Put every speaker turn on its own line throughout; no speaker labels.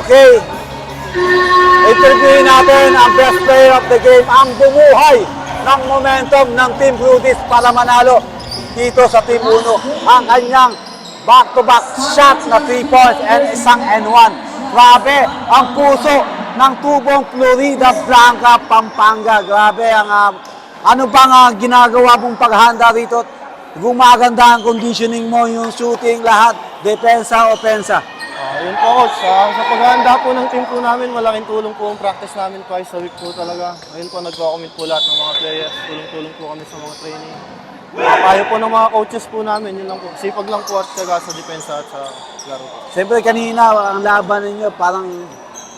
Okay, interviewin natin ang best player of the game, ang bumuhay ng momentum ng Team Brudis para manalo dito sa Team Uno. Ang kanyang back-to-back shot na 3 points and isang N1. Grabe, ang puso ng tubong Florida Blanca, Pampanga. Grabe, ano bang ginagawa mong paghanda rito? Gumaganda ang conditioning mo, yung shooting, lahat, depensa, opensa.
Yun po coach, sa paghahanda po ng team po namin, malaking tulong po ang practice namin twice a week po talaga. Ayun po, nagko-commit po lahat ng mga players, tulong-tulong po kami sa mga training. Payo po ng mga coaches po namin, yun lang po. Sipag lang po at syaga sa depensa at sa laro po.
Siyempre kanina, ang laban ninyo parang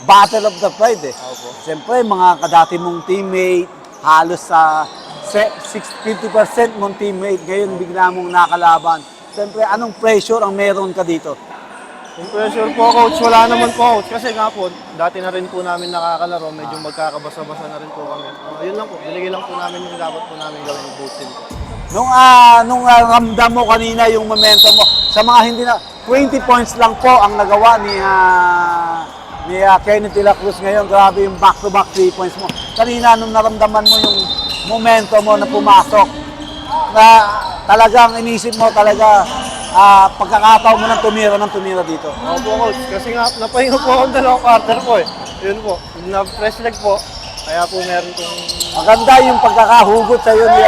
battle of the pride eh.
Opo.
Siyempre mga kadati mong teammate, halos sa 50% mong teammate, ngayon bigla mong nakalaban. Siyempre, anong pressure ang meron ka dito?
Yung pressure po coach, wala naman po coach. Kasi nga po, dati na rin po namin nakakalaro, medyo magkakabasa-basa na rin po kami. Yun lang po, binigay lang po namin yung dapat po namin gawin yung boosting po.
Nung ramdam mo kanina yung momentum mo, sa mga hindi na, 20 points lang po ang nagawa ni Kenneth De La Cruz ngayon. Grabe yung back-to-back 3 points mo. Kanina nung naramdaman mo yung momentum mo na pumasok, na talagang inisip mo talaga, pagkakataon mo ng tumira dito.
Opo coach, kasi nga napahinga po akong dalawang quarter po eh. Yun po, na-fresh leg po, kaya po meron pong...
Maganda yung pagkakahugot sa iyo ni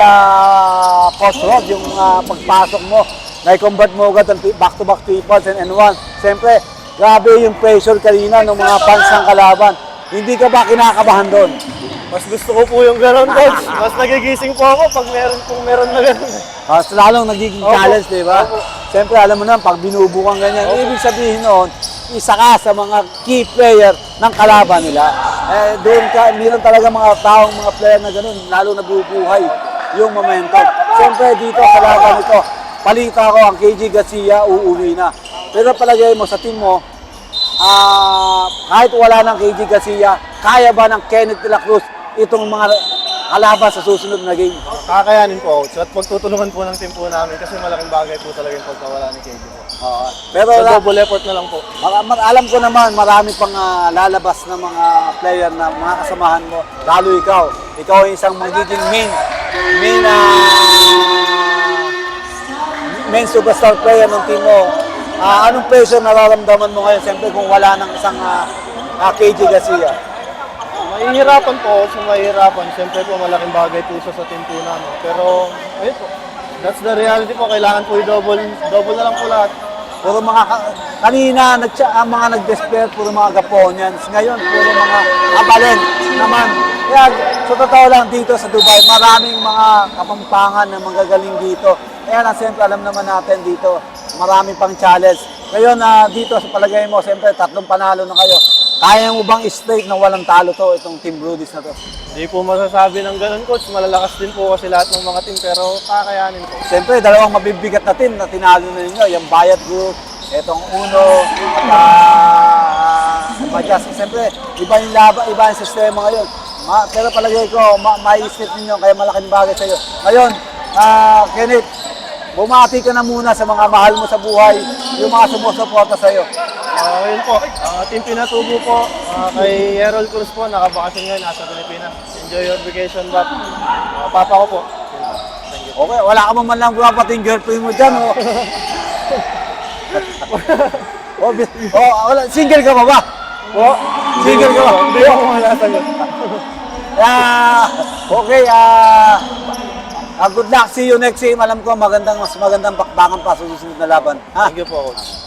Coach Rod, yung pagpasok mo, na-convert mo agad ang back-to-back 3 points and N1. Siyempre, grabe yung pressure kanina ng mga fans ng kalaban. Hindi ka ba kinakabahan doon?
Mas gusto ko po yung gano'n coach, mas nagigising po ako pag meron na gano'n.
Mas lalong nagiging challenge, di ba? Siyempre, alam mo naman, pag binubukang ganyan, ibig sabihin noon, isa ka sa mga key player ng kalaban nila. Doon ka, meron talaga mga taong, mga player na gano'n, lalo nabubuhay yung momentum. Siyempre, dito sa laban ito, palita ko ang KG Garcia, uuwi na. Pero palagay mo sa team mo, kahit wala ng KG Garcia, kaya ba ng Kenneth De La Cruz itong mga kalaban sa susunod na game?
Kakayanin po coach, at pagtutulungan po ng team po namin kasi malaking bagay po talaga yung pagkawala ni KJ po.
Pero
So, double effort na lang po.
alam ko naman, marami pang lalabas na mga player na mga kasamahan mo, lalo ikaw. Ikaw ay isang magiging main superstar player ng team mo. Anong pressure nararamdaman mo ngayon? Siyempre kung wala ng isang KG Garcia.
Mahihirapan po, mahihirapan. Siyempre po malaking bagay po siya sa team po namin. Pero, ayun po. That's the reality po. Kailangan po i-double na lang po lahat.
Puro kanina ang mga nag-despair, puro mga Gaponians. Ngayon, puro mga abalen naman. Kaya, sa totoo lang dito sa Dubai, maraming mga kapampangan na magagaling dito. Kaya lang, siyempre, alam naman natin dito, marami pang challenge. Ngayon, dito sa palagay mo, siyempre, 3 panalo na kayo. Kaya mo bang straight na walang talo to, itong Team Brudis na to?
Hindi po masasabi ng ganun coach. Malalakas din po kasi lahat ng mga team pero kakayanin po.
Siyempre, dalawang mabibigat na team na tinalo na ninyo. Yung Bayat Group, itong Uno, at Majas. Siyempre, iba yung laban, iba yung sistema ngayon. Pero palagay ko, maisip ninyo, kaya malaking bagay sa iyo. Ngayon, Kenneth, bumati ka na muna sa mga mahal mo sa buhay, yung mga sumusuporta sa iyo.
Yun po, team Pinatubo po, kay Errol Cruz po, nakabakasyon ngayon, nasa Pilipinas. Enjoy your vacation back. Papa ko po. Thank you.
Okay, wala ka man lang gumapating girlfriend mo dyan, oh. Single ka pa ba? Single ka ba?
Hindi ako malasagot.
Okay, good luck. See you next game. Alam ko, mas magandang bakbakan pa sa susunod na laban. Ha?
Thank you po, coach.